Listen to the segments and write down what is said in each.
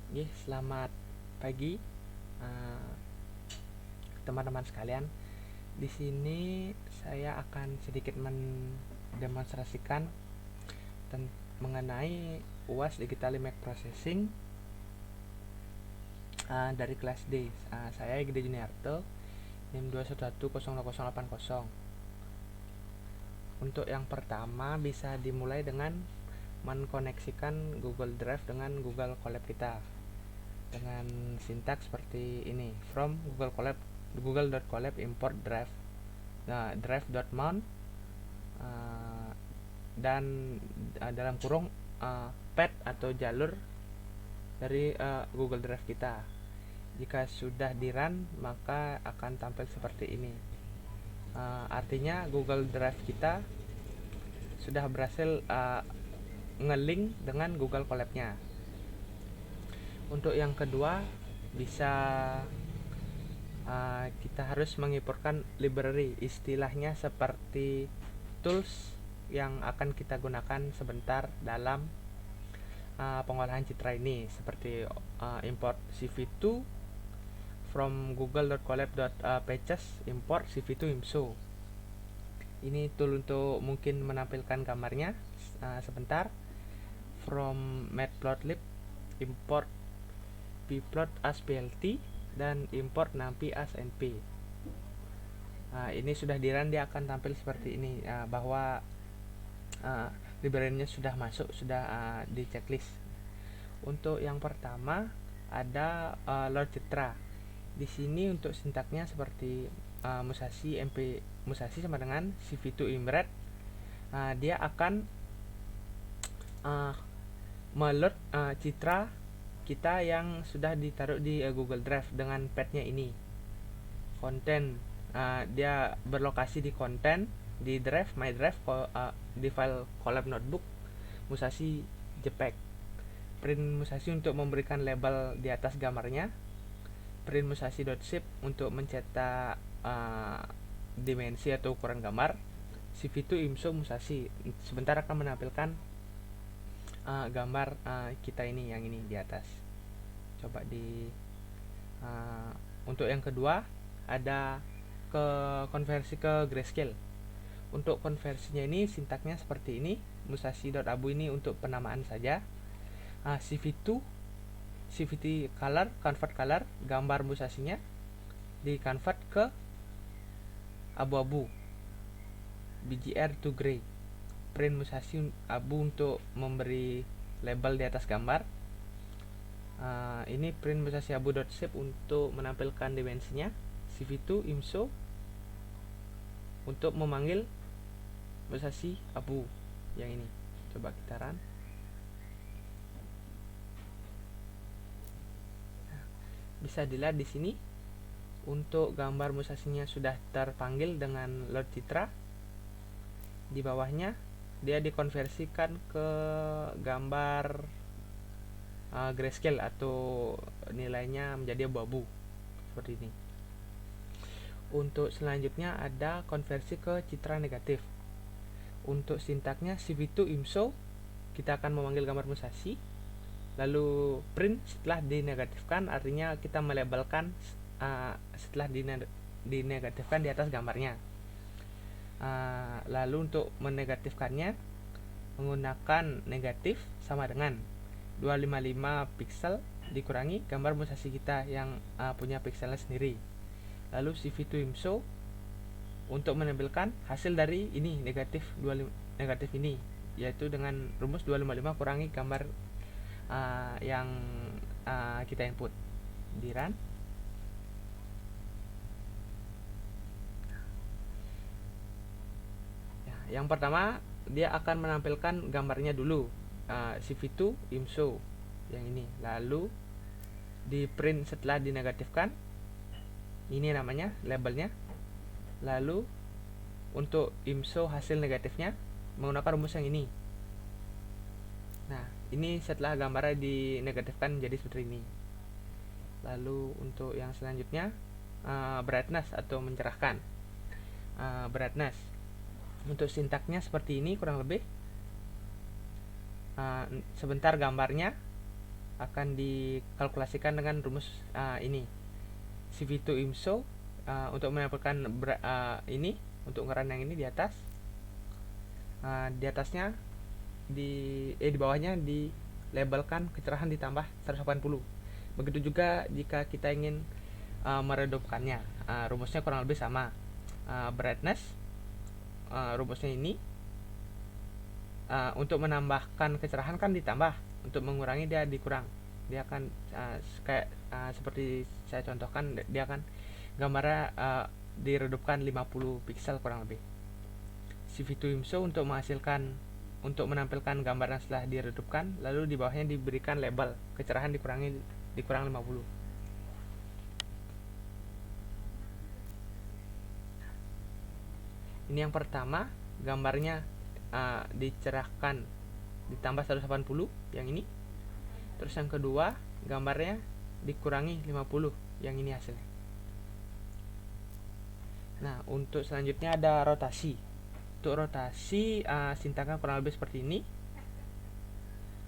Selamat pagi teman-teman sekalian. Di sini saya akan sedikit mendemonstrasikan mengenai UAS Digital Image Processing dari kelas D. Saya Gede Juniarto, NIM 211008080. Untuk yang pertama bisa dimulai dengan mengkoneksikan Google Drive dengan Google Colab kita dengan sintaks seperti ini: from google.colab import drive. Nah, drive.mount dan dalam kurung path atau jalur dari Google Drive kita. Jika sudah di run, maka akan tampil seperti ini. Artinya Google Drive kita sudah berhasil nge-link dengan Google Colab-nya. Untuk yang kedua, bisa kita harus mengimportkan library, istilahnya seperti tools yang akan kita gunakan sebentar dalam pengolahan citra ini, seperti import cv2 from google.colab.pages, import cv2 imso. Ini tool untuk mungkin menampilkan gambarnya sebentar. From matplotlib, import pplot as plt dan import numpy as np. Ini sudah di run, dia akan tampil seperti ini, bahwa library-nya sudah masuk, sudah di checklist. Untuk yang pertama ada load citra. Di sini untuk sintaknya seperti Musashi sama dengan cv2 imret. Dia akan meload citra kita yang sudah ditaruh di Google Drive dengan path-nya ini. Konten, dia berlokasi di konten, di drive, my drive, di file collab notebook Musashi JPEG. Print Musashi untuk memberikan label di atas gambarnya. Print Musashi.zip untuk mencetak dimensi atau ukuran gambar. cv2 imso Musashi sebentar akan menampilkan gambar kita ini, yang ini di atas. Coba untuk yang kedua ada konversi ke grayscale. Untuk konversinya ini sintaknya seperti ini: musashi.abu ini untuk penamaan saja. cv2 color, convert color, gambar Musashinya di convert ke abu-abu, BGR to gray. Print Musashi abu untuk memberi label di atas gambar. Ini print Musashi abu.shape untuk menampilkan dimensinya. cv2 imso untuk memanggil Musashi abu yang ini. Coba kita run. Bisa dilihat di sini untuk gambar Musashinya sudah terpanggil dengan load citra. Di bawahnya dia dikonversikan ke gambar grayscale atau nilainya menjadi abu-abu seperti ini. Untuk selanjutnya ada konversi ke citra negatif. Untuk sintaknya cv2 imso, kita akan memanggil gambar Musashi, lalu print setelah dinegatifkan, artinya kita melabelkan setelah dinegatifkan di atas gambarnya. Lalu untuk menegatifkannya menggunakan negatif sama dengan 255 pixel dikurangi gambar Musashi kita yang punya pixelnya sendiri. Lalu cv2 imso untuk menampilkan hasil dari ini negatif ini, yaitu dengan rumus 255 kurangi gambar yang kita input. Di run. Yang pertama dia akan menampilkan gambarnya dulu, cv2 imso yang ini, lalu di print setelah dinegatifkan, ini namanya labelnya. Lalu untuk imso hasil negatifnya menggunakan rumus yang ini. Nah, ini setelah gambarnya dinegatifkan jadi seperti ini. Lalu untuk yang selanjutnya brightness atau mencerahkan. Brightness untuk sintaknya seperti ini kurang lebih. Sebentar gambarnya akan dikalkulasikan dengan rumus ini. CV2 IMSO untuk menampilkan ini untuk ukuran yang ini di atas. Di atasnya di bawahnya dilabelkan kecerahan ditambah 180. Begitu juga jika kita ingin meredupkannya, rumusnya kurang lebih sama. Brightness, rumusnya ini untuk menambahkan kecerahan kan ditambah, untuk mengurangi dia dikurang. Dia akan kayak seperti saya contohkan, dia akan gambarnya diredupkan 50 piksel kurang lebih. CV2 IMSO untuk menampilkan gambar yang setelah diredupkan, lalu di bawahnya diberikan label kecerahan dikurang 50. Ini yang pertama, gambarnya dicerahkan ditambah 180 yang ini. Terus yang kedua, gambarnya dikurangi 50 yang ini hasilnya. Nah, untuk selanjutnya ada rotasi. Untuk rotasi sintaknya kurang lebih seperti ini.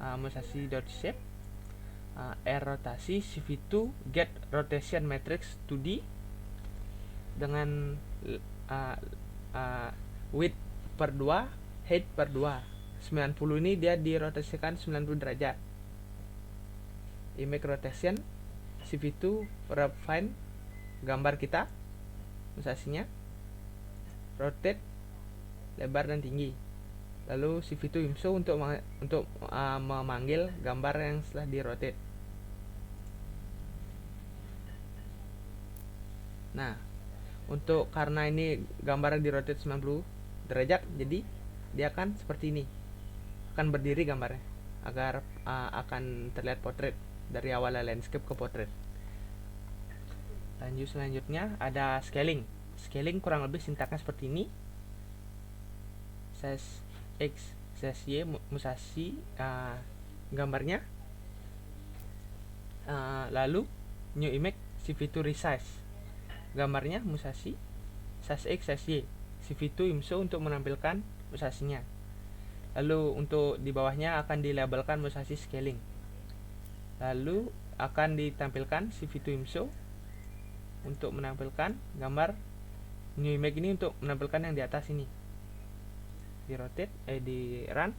Musasi.shape R rotasi CV2 get rotation matrix 2D dengan width per 2, height per 2. 90 ini dia dirotasikan 90 derajat. Image rotation CV2 refine gambar kita, musasinya, rotate lebar dan tinggi. Lalu CV2 IMSO untuk memanggil gambar yang setelah di-rotate. Nah, karena ini gambarnya di-rotate 90 derajat, jadi dia akan seperti ini. Akan berdiri gambarnya agar akan terlihat portrait dari awalnya landscape ke portrait. Selanjutnya ada scaling. Scaling kurang lebih sintaknya seperti ini. Size X, size Y, musasi gambarnya. Lalu new image CV2 resize gambarnya, musasi, size X, size Y, CV2 IMSO untuk menampilkan musasinya. Lalu untuk di bawahnya akan dilabelkan musasi scaling. Lalu akan ditampilkan CV2 IMSO untuk menampilkan gambar new image ini, untuk menampilkan yang di atas ini. Di rotate, di run.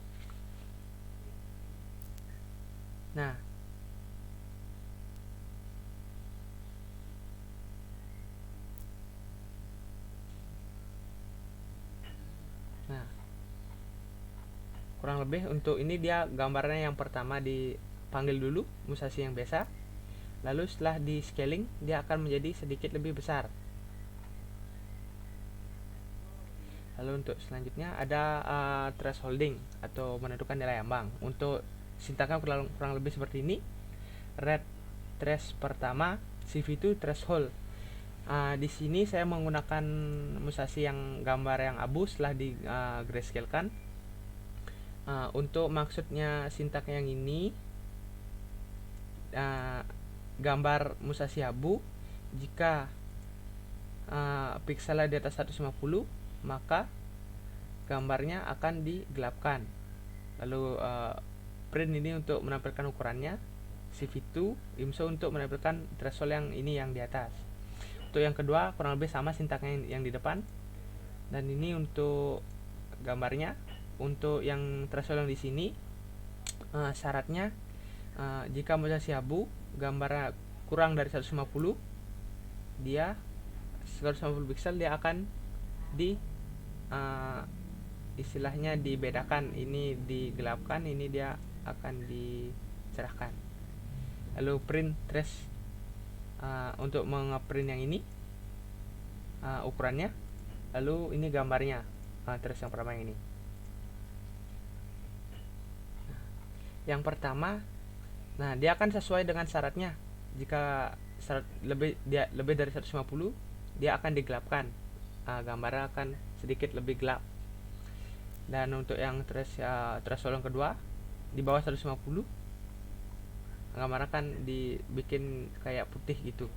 Nah, kurang lebih untuk ini dia gambarnya yang pertama dipanggil dulu musasi yang biasa, lalu setelah di scaling dia akan menjadi sedikit lebih besar. Lalu untuk selanjutnya ada thresholding atau menentukan nilai ambang. Untuk sintaknya kurang lebih seperti ini. Red trace pertama, CV2 threshold. Di sini saya menggunakan musasi yang gambar yang abu setelah di grayscale-kan. Untuk maksudnya sintak yang ini, gambar musasi abu jika pikselnya di atas 150, maka gambarnya akan digelapkan. Lalu print ini untuk menampilkan ukurannya, CV2 IMSO untuk menampilkan threshold yang ini yang di atas. Untuk yang kedua kurang lebih sama sintaknya yang di depan, dan ini untuk gambarnya. Untuk yang threshold yang di sini syaratnya jika musasi abu gambarnya kurang dari 150, dia 150 pixel dia akan istilahnya dibedakan, ini digelapkan, ini dia akan dicerahkan. Lalu print trace untuk mengeprint yang ini ukurannya, lalu ini gambarnya, trace yang pertama yang ini. Yang pertama, nah dia akan sesuai dengan syaratnya. Jika syarat lebih dari 150, dia akan digelapkan, gambarnya akan sedikit lebih gelap. Dan untuk yang threshold yang kedua di bawah 150, gambarnya akan dibikin kayak putih gitu.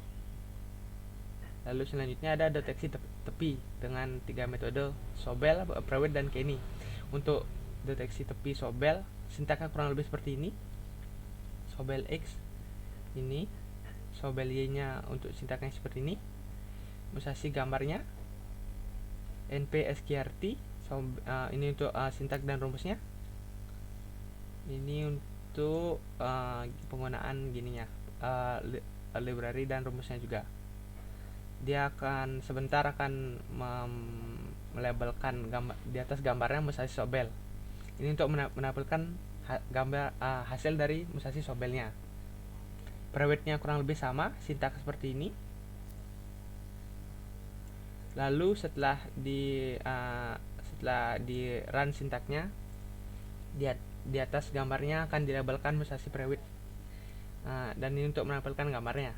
Lalu selanjutnya ada deteksi tepi dengan 3 metode, Sobel, Prewitt, dan Kenny. Untuk deteksi tepi Sobel, sintaknya kurang lebih seperti ini. Sobel X ini, Sobel Y nya untuk sintaknya seperti ini, Musashi gambarnya, NP SQRT ini untuk sintak dan rumusnya, ini untuk penggunaan gininya, library dan rumusnya juga. Dia akan sebentar akan melabelkan gambar di atas gambarnya Musashi Sobel. Ini untuk menampilkan gambar hasil dari Musashi Sobelnya. Prewednya kurang lebih sama, sintak seperti ini. Lalu setelah di run sintaknya, di atas gambarnya akan dilabelkan Musashi Prewed. Dan ini untuk menampilkan gambarnya.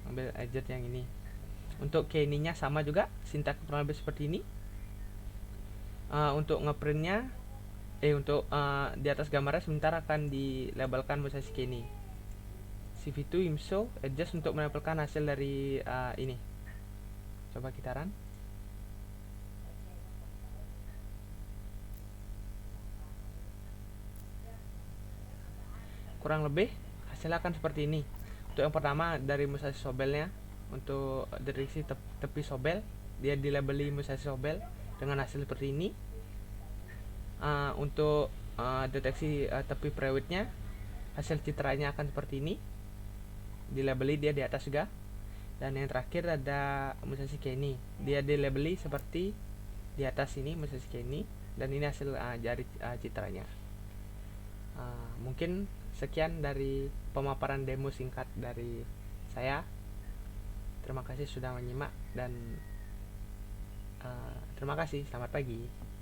Ambil edit yang ini. Untuk key-nya sama juga, sintak kurang lebih seperti ini. Untuk ngeprintnya, untuk di atas gambarnya sebentar akan dilabelkan Musashi Kenny. CV2 IMSO adjust untuk menampilkan hasil dari ini. Coba kita run. Kurang lebih hasilnya akan seperti ini. Untuk yang pertama dari Musashi Sobelnya, untuk deteksi tepi Sobel, dia dilabeli Musashi Sobel dengan hasil seperti ini. Untuk deteksi tepi prewednya, hasil citranya akan seperti ini, dilabeli dia di atas juga. Dan yang terakhir ada Musashi Kenny, dia dilabeli seperti di atas ini Musashi Kenny, dan ini hasil jari citranya. Mungkin sekian dari pemaparan demo singkat dari saya. Terima kasih sudah menyimak dan terima kasih. Selamat pagi.